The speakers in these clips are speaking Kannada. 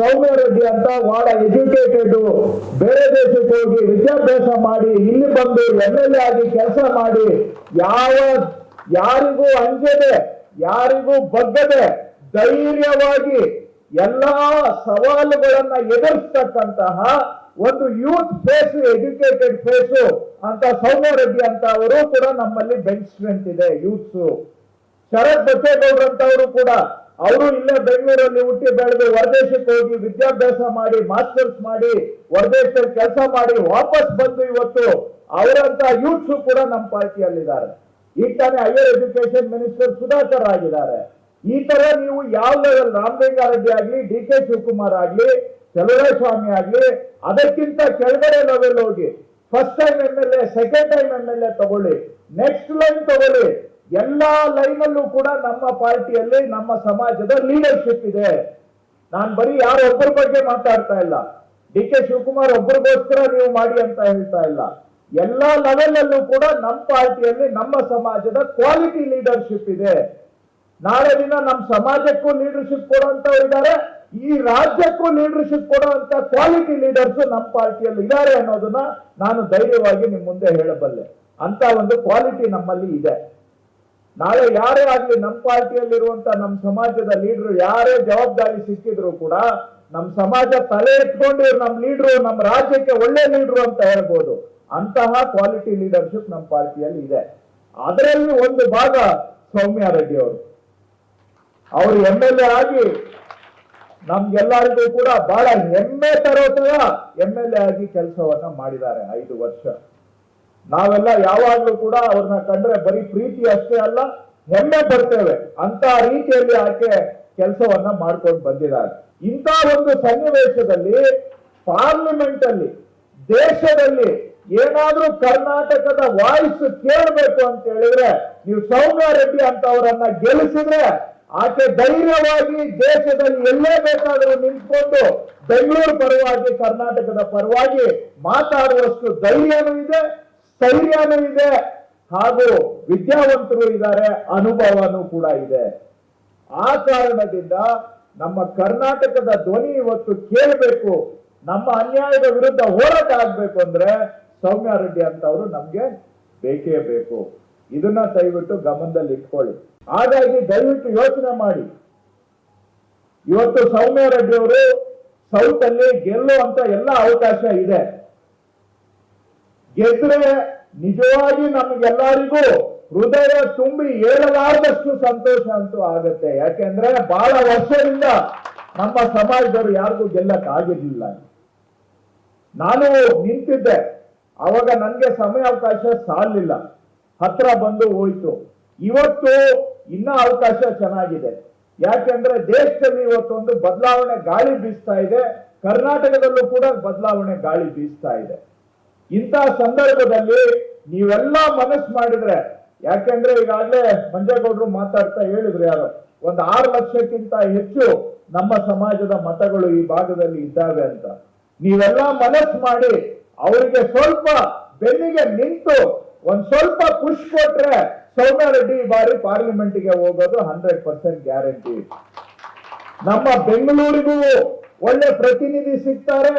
ಸೌಮ್ಯ ರೆಡ್ಡಿ ಅಂತ ಬಹಳ ಎಜುಕೇಟೆಡ್, ಬೇರೆ ದೇಶಕ್ಕೆ ಹೋಗಿ ವಿದ್ಯಾಭ್ಯಾಸ ಮಾಡಿ ಇಲ್ಲಿ ಬಂದು MLA ಆಗಿ ಕೆಲಸ ಮಾಡಿ ಯಾರಿಗೂ ಅಂಜದೆ ಯಾರಿಗೂ ಬಗ್ಗದೆ ಧೈರ್ಯವಾಗಿ ಎಲ್ಲಾ ಸವಾಲುಗಳನ್ನ ಎದುರಿಸ್ತಕ್ಕಂತಹ ಒಂದು ಯೂತ್ ಫೇಸ್, ಎಜುಕೇಟೆಡ್ ಫೇಸ್ ಅಂತ ಸೌಮ್ಯ ರೆಡ್ಡಿ ಅಂತ ಅವರು ಕೂಡ ನಮ್ಮಲ್ಲಿ ಬೆಂಚ್ ಸ್ಟ್ರೆಂತ್ ಇದೆ ಯೂತ್ಸ್. ಶರತ್ ಬಚ್ಚೇಗೌಡರು ಅಂತವರು ಕೂಡ ಅವರು ಇಲ್ಲೇ ಬೆಂಗಳೂರಲ್ಲಿ ಹುಟ್ಟಿ ಬೆಳೆದು ಹೊರದೇಶಕ್ಕೆ ಹೋಗಿ ವಿದ್ಯಾಭ್ಯಾಸ ಮಾಡಿ ಮಾಸ್ಟರ್ಸ್ ಮಾಡಿ ಹೊರದೇಶದಲ್ಲಿ ಕೆಲಸ ಮಾಡಿ ವಾಪಸ್ ಬಂದು ಇವತ್ತು ಅವರಂತ ಯೂತ್ಸ್ ಕೂಡ ನಮ್ಮ ಪಾರ್ಟಿಯಲ್ಲಿದ್ದಾರೆ. ಈಗ ತಾನೇ ಹೈಯರ್ ಎಜುಕೇಶನ್ ಮಿನಿಸ್ಟರ್ ಸುಧಾಕರ್ ಆಗಿದ್ದಾರೆ. ಈ ತರ ನೀವು ಯಾವ ಲೆವೆಲ್ ರಾಮಲಿಂಗಾರೆಡ್ಡಿ ಆಗ್ಲಿ, DK ಶಿವಕುಮಾರ್ ಆಗ್ಲಿ, ಚಲುವರಾಯಸ್ವಾಮಿ ಆಗ್ಲಿ, ಅದಕ್ಕಿಂತ ಕೆಳಗಡೆ ಲೆವೆಲ್ ಹೋಗಿ first time MLA, second time MLA ತಗೊಳ್ಳಿ, ನೆಕ್ಸ್ಟ್ ಲೈನ್ ತಗೊಳ್ಳಿ, ಎಲ್ಲಾ ಲೈನ್ ಅಲ್ಲೂ ಕೂಡ ನಮ್ಮ ಪಾರ್ಟಿಯಲ್ಲಿ ನಮ್ಮ ಸಮಾಜದ ಲೀಡರ್ಶಿಪ್ ಇದೆ. ನಾನು ಬರೀ ಯಾರೊಬ್ಬರ ಬಗ್ಗೆ ಮಾತಾಡ್ತಾ ಇಲ್ಲ, DK ಶಿವಕುಮಾರ್ ಒಬ್ಬರಿಗೋಸ್ಕರ ನೀವು ಮಾಡಿ ಅಂತ ಹೇಳ್ತಾ ಇಲ್ಲ. ಎಲ್ಲಾ ಲೆವೆಲ್ ಅಲ್ಲೂ ಕೂಡ ನಮ್ಮ ಪಾರ್ಟಿಯಲ್ಲಿ ನಮ್ಮ ಸಮಾಜದ ಕ್ವಾಲಿಟಿ ಲೀಡರ್ಶಿಪ್ ಇದೆ. ನಾಳೆ ದಿನ ನಮ್ಮ ಸಮಾಜಕ್ಕೂ ಲೀಡರ್ಶಿಪ್ ಕೊಡುವಂತವ್ರು ಇದ್ದಾರೆ, ಈ ರಾಜ್ಯಕ್ಕೂ ಲೀಡರ್ಶಿಪ್ ಕೊಡುವಂತ ಕ್ವಾಲಿಟಿ ಲೀಡರ್ಸ್ ನಮ್ಮ ಪಾರ್ಟಿಯಲ್ಲಿ ಇದ್ದಾರೆ ಅನ್ನೋದನ್ನ ನಾನು ಧೈರ್ಯವಾಗಿ ನಿಮ್ ಮುಂದೆ ಹೇಳಬಲ್ಲೆ. ಅಂತ ಒಂದು ಕ್ವಾಲಿಟಿ ನಮ್ಮಲ್ಲಿ ಇದೆ. ನಾಳೆ ಯಾರೇ ಆಗ್ಲಿ ನಮ್ಮ ಪಾರ್ಟಿಯಲ್ಲಿರುವಂತ ನಮ್ಮ ಸಮಾಜದ ಲೀಡರ್ ಯಾರೇ ಜವಾಬ್ದಾರಿ ಸಿಕ್ಕಿದ್ರು ಕೂಡ ನಮ್ಮ ಸಮಾಜ ತಲೆ ಎತ್ಕೊಂಡು ನಮ್ಮ ಲೀಡರು ನಮ್ಮ ರಾಜ್ಯಕ್ಕೆ ಒಳ್ಳೆ ಲೀಡರು ಅಂತ ಹೇಳ್ಬೋದು. ಅಂತಹ ಕ್ವಾಲಿಟಿ ಲೀಡರ್ಶಿಪ್ ನಮ್ಮ ಪಾರ್ಟಿಯಲ್ಲಿ ಇದೆ. ಅದರಲ್ಲಿ ಒಂದು ಭಾಗ ಸೌಮ್ಯ ರೆಡ್ಡಿ ಅವರು MLA ಆಗಿ ನಮ್ಗೆಲ್ಲರಿಗೂ ಕೂಡ ಬಹಳ ಹೆಮ್ಮೆ ತರೋ ತರ MLA ಆಗಿ ಕೆಲಸವನ್ನ ಮಾಡಿದ್ದಾರೆ 5 ವರ್ಷ. ನಾವೆಲ್ಲ ಯಾವಾಗ್ಲೂ ಕೂಡ ಅವ್ರನ್ನ ಕಂಡ್ರೆ ಬರೀ ಪ್ರೀತಿ ಅಷ್ಟೇ ಅಲ್ಲ, ಹೆಮ್ಮೆ ಪಡ್ತೇವೆ. ಅಂತ ರೀತಿಯಲ್ಲಿ ಆಕೆ ಕೆಲಸವನ್ನ ಮಾಡ್ಕೊಂಡು ಬಂದಿದ್ದಾರೆ. ಇಂಥ ಒಂದು ಸನ್ನಿವೇಶದಲ್ಲಿ ಪಾರ್ಲಿಮೆಂಟ್ ಅಲ್ಲಿ ದೇಶದಲ್ಲಿ ಏನಾದ್ರೂ ಕರ್ನಾಟಕದ ವಾಯ್ಸ್ ಕೇಳಬೇಕು ಅಂತ ಹೇಳಿದ್ರೆ ನೀವು ಸೌಮ್ಯ ರೆಡ್ಡಿ ಅಂತವರನ್ನ ಗೆಲ್ಲಿಸಿದ್ರೆ ಆಕೆ ಧೈರ್ಯವಾಗಿ ದೇಶದಲ್ಲಿ ಎಲ್ಲೇ ಬೇಕಾದರೂ ನಿಂತ್ಕೊಂಡು ಬೆಂಗಳೂರು ಪರವಾಗಿ ಕರ್ನಾಟಕದ ಪರವಾಗಿ ಮಾತಾಡುವಷ್ಟು ಧೈರ್ಯನೂ ಇದೆ, ಸ್ಥೈರ್ಯನೂ ಇದೆ, ಹಾಗೂ ವಿದ್ಯಾವಂತರು ಇದ್ದಾರೆ, ಅನುಭವನೂ ಕೂಡ ಇದೆ. ಆ ಕಾರಣದಿಂದ ನಮ್ಮ ಕರ್ನಾಟಕದ ಧ್ವನಿ ಇವತ್ತು ಕೇಳಬೇಕು, ನಮ್ಮ ಅನ್ಯಾಯದ ವಿರುದ್ಧ ಹೋರಾಟ ಆಗ್ಬೇಕು ಅಂದ್ರೆ ಸೌಮ್ಯ ರೆಡ್ಡಿ ಅಂತವರು ನಮ್ಗೆ ಬೇಕೇ ಬೇಕು. ಇದನ್ನ ದಯವಿಟ್ಟು ಗಮನದಲ್ಲಿ ಇಟ್ಕೊಳ್ಳಿ. ಹಾಗಾಗಿ ದಯವಿಟ್ಟು ಯೋಚನೆ ಮಾಡಿ. ಇವತ್ತು ಸೌಮ್ಯ ರೆಡ್ಡಿ ಅವರು ಸೌತ್ ಅಲ್ಲಿ ಗೆಲ್ಲುವಂತ ಎಲ್ಲ ಅವಕಾಶ ಇದೆ. ಗೆದ್ರೆ ನಿಜವಾಗಿ ನಮ್ಗೆಲ್ಲರಿಗೂ ಹೃದಯ ತುಂಬಿ ಹೇಳಲಾರದಷ್ಟು ಸಂತೋಷ ಅಂತೂ ಆಗತ್ತೆ. ಯಾಕೆಂದ್ರೆ ಬಹಳ ವರ್ಷದಿಂದ ನಮ್ಮ ಸಮಾಜದವರು ಯಾರಿಗೂ ಗೆಲ್ಲಕ್ ಆಗಿರ್ಲಿಲ್ಲ. ನಾನು ನಿಂತಿದ್ದೆ, ಅವಾಗ ನನ್ಗೆ ಸಮಯಾವಕಾಶ ಸಾಲಿಲ್ಲ, ಹತ್ರ ಬಂದು ಹೋಯ್ತು. ಇವತ್ತು ಇನ್ನ ಅವಕಾಶ ಚೆನ್ನಾಗಿದೆ. ಯಾಕೆಂದ್ರೆ ದೇಶದಲ್ಲಿ ಇವತ್ತೊಂದು ಬದಲಾವಣೆ ಗಾಳಿ ಬೀಸ್ತಾ ಇದೆ, ಕರ್ನಾಟಕದಲ್ಲೂ ಕೂಡ ಬದಲಾವಣೆ ಗಾಳಿ ಬೀಸ್ತಾ ಇದೆ. ಇಂಥ ಸಂದರ್ಭದಲ್ಲಿ ನೀವೆಲ್ಲ ಮನಸ್ಸು ಮಾಡಿದ್ರೆ, ಯಾಕೆಂದ್ರೆ ಈಗಾಗಲೇ ಮಂಜೇಗೌಡರು ಮಾತಾಡ್ತಾ ಹೇಳಿದ್ರು, ಯಾರು ಒಂದು 6 ಲಕ್ಷಕ್ಕಿಂತ ಹೆಚ್ಚು ನಮ್ಮ ಸಮಾಜದ ಮತಗಳು ಈ ಭಾಗದಲ್ಲಿ ಇದ್ದಾವೆ ಅಂತ. ನೀವೆಲ್ಲ ಮನಸ್ಸು ಮಾಡಿ ಅವರಿಗೆ ಸ್ವಲ್ಪ ಬೆನ್ನಿಗೆ ನಿಂತು ಒಂದ್ ಸ್ವಲ್ಪ ಪುಷ್ ಕೊಟ್ರೆ ಸೌಮ್ಯ ರೆಡ್ಡಿ ಈ ಬಾರಿ ಪಾರ್ಲಿಮೆಂಟ್ಗೆ ಹೋಗೋದು 100% ಗ್ಯಾರಂಟಿ. ನಮ್ಮ ಬೆಂಗಳೂರಿಗೂ ಒಳ್ಳೆ ಪ್ರತಿನಿಧಿ ಸಿಗ್ತಾರೆ,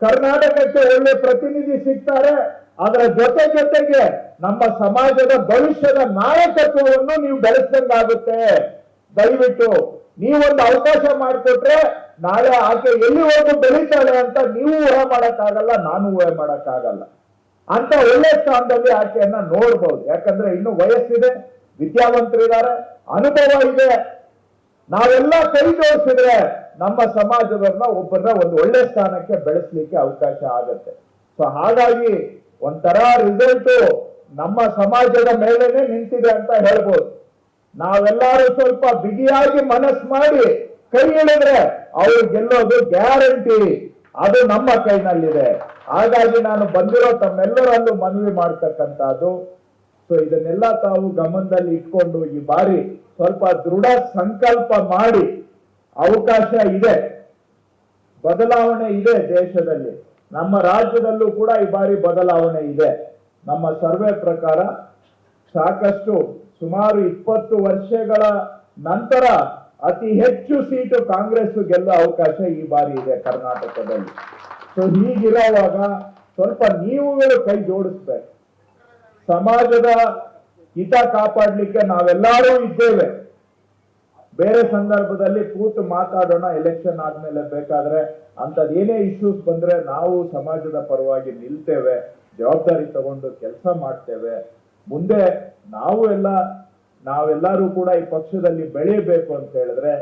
ಕರ್ನಾಟಕಕ್ಕೆ ಒಳ್ಳೆ ಪ್ರತಿನಿಧಿ ಸಿಗ್ತಾರೆ. ಅದರ ಜೊತೆಗೆ ನಮ್ಮ ಸಮಾಜದ ಭವಿಷ್ಯದ ನಾಯಕತ್ವವನ್ನು ನೀವು ಬೆಳೆಸಿದಂಗಾಗುತ್ತೆ. ದಯವಿಟ್ಟು ನೀವೊಂದು ಅವಕಾಶ ಮಾಡಿಕೊಟ್ರೆ ನಾಳೆ ಆಕೆ ಎಲ್ಲಿವರೆಗೂ ಬೆಳೀತಾಳೆ ಅಂತ ನೀವು ಊಹೆ ಮಾಡಕ್ಕಾಗಲ್ಲ, ನಾನು ಊಹೆ ಮಾಡಕ್ಕಾಗಲ್ಲ. ಅಂತ ಒಳ್ಳೆ ಸ್ಥಾನದಲ್ಲಿ ಆಕೆಯನ್ನ ನೋಡ್ಬೋದು. ಯಾಕಂದ್ರೆ ಇನ್ನು ವಯಸ್ಸಿದೆ, ವಿದ್ಯಾವಂತರಿದ್ದಾರೆ, ಅನುಭವ ಇದೆ. ನಾವೆಲ್ಲ ಕೈ ಜೋಡಿಸಿದ್ರೆ ನಮ್ಮ ಸಮಾಜದನ್ನ ಒಬ್ಬರನ್ನ ಒಂದು ಒಳ್ಳೆ ಸ್ಥಾನಕ್ಕೆ ಬೆಳೆಸಲಿಕ್ಕೆ ಅವಕಾಶ ಆಗತ್ತೆ. ಸೊ ಹಾಗಾಗಿ ಒಂಥರ ರಿಸಲ್ಟ್ ನಮ್ಮ ಸಮಾಜದ ಮೇಲೇನೆ ನಿಂತಿದೆ ಅಂತ ಹೇಳ್ಬೋದು. ನಾವೆಲ್ಲರೂ ಸ್ವಲ್ಪ ಬಿಗಿಯಾಗಿ ಮನಸ್ಸು ಮಾಡಿ ಕೈ ಹಿಡಿದ್ರೆ ಅವ್ರು ಗೆಲ್ಲೋದು ಗ್ಯಾರಂಟಿ. ಅದು ನಮ್ಮ ಕೈನಲ್ಲಿದೆ. ಹಾಗಾಗಿ ನಾನು ಬಂದಿರೋ ತಮ್ಮೆಲ್ಲರಲ್ಲೂ ಮನವಿ ಮಾಡ್ತಕ್ಕಂಥದ್ದು, ಸೊ ಇದನ್ನೆಲ್ಲ ತಾವು ಗಮನದಲ್ಲಿ ಇಟ್ಕೊಂಡು ಈ ಬಾರಿ ಸ್ವಲ್ಪ ದೃಢ ಸಂಕಲ್ಪ ಮಾಡಿ, ಅವಕಾಶ ಇದೆ, ಬದಲಾವಣೆ ಇದೆ ದೇಶದಲ್ಲಿ, ನಮ್ಮ ರಾಜ್ಯದಲ್ಲೂ ಕೂಡ ಈ ಬಾರಿ ಬದಲಾವಣೆ ಇದೆ. ನಮ್ಮ ಸರ್ವೆ ಪ್ರಕಾರ ಸಾಕಷ್ಟು ಸುಮಾರು 20 ವರ್ಷಗಳ ನಂತರ ಅತಿ ಹೆಚ್ಚು ಸೀಟು ಕಾಂಗ್ರೆಸ್ ಗೆಲ್ಲೋ ಅವಕಾಶ ಈ ಬಾರಿ ಇದೆ ಕರ್ನಾಟಕದಲ್ಲಿ. ಸೊ ಹೀಗಿರುವಾಗ ಸ್ವಲ್ಪ ನೀವುಗಳು ಕೈ ಜೋಡಿಸ್ಬೇಕು. ಸಮಾಜದ ಹಿತ ಕಾಪಾಡ್ಲಿಕ್ಕೆ ನಾವೆಲ್ಲರೂ ಇದ್ದೇವೆ. ಬೇರೆ ಸಂದರ್ಭದಲ್ಲಿ ಕೂತು ಮಾತಾಡೋಣ, ಎಲೆಕ್ಷನ್ ಆದ್ಮೇಲೆ ಬೇಕಾದ್ರೆ ಅಂತದ್ ಏನೇ ಇಶ್ಯೂಸ್ ಬಂದ್ರೆ ನಾವು ಸಮಾಜದ ಪರವಾಗಿ ನಿಲ್ತೇವೆ, ಜವಾಬ್ದಾರಿ ತಗೊಂಡು ಕೆಲಸ ಮಾಡ್ತೇವೆ. ಮುಂದೆ ನಾವೆಲ್ಲರೂ ಕೂಡ ಈ ಪಕ್ಷದಲ್ಲಿ ಬೆಳೆಯಬೇಕು ಅಂತ ಹೇಳಿದ್ರೆ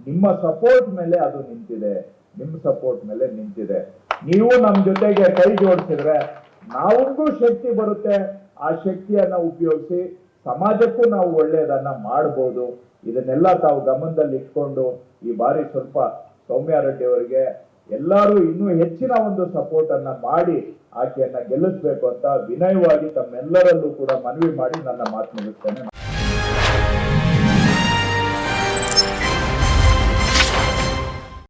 ನಿಮ್ಮ ಸಪೋರ್ಟ್ ಮೇಲೆ ಅದು ನಿಂತಿದೆ, ನಿಮ್ಮ ಸಪೋರ್ಟ್ ಮೇಲೆ ನಿಂತಿದೆ. ನೀವು ನಮ್ಮ ಜೊತೆಗೆ ಕೈ ಜೋಡಿಸಿದ್ರೆ ನಾವಂಗೂ ಶಕ್ತಿ ಬರುತ್ತೆ. ಆ ಶಕ್ತಿಯನ್ನ ಉಪಯೋಗಿಸಿ ಸಮಾಜಕ್ಕೂ ನಾವು ಒಳ್ಳೆಯದನ್ನ ಮಾಡಬಹುದು. ಇದನ್ನೆಲ್ಲ ತಾವು ಗಮನದಲ್ಲಿ ಇಟ್ಕೊಂಡು ಈ ಬಾರಿ ಸ್ವಲ್ಪ ಸೌಮ್ಯ ರೆಡ್ಡಿ ಅವರಿಗೆ ಎಲ್ಲರೂ ಇನ್ನೂ ಹೆಚ್ಚಿನ ಒಂದು ಸಪೋರ್ಟ್ ಅನ್ನ ಮಾಡಿ ಆಕೆಯನ್ನ ಗೆಲ್ಲಿಸಬೇಕು ಅಂತ ವಿನಯವಾಗಿ ತಮ್ಮೆಲ್ಲರಲ್ಲೂ ಕೂಡ ಮನವಿ ಮಾಡಿ ನನ್ನ ಮಾತು ಮುಗಿಸ್ತೇನೆ.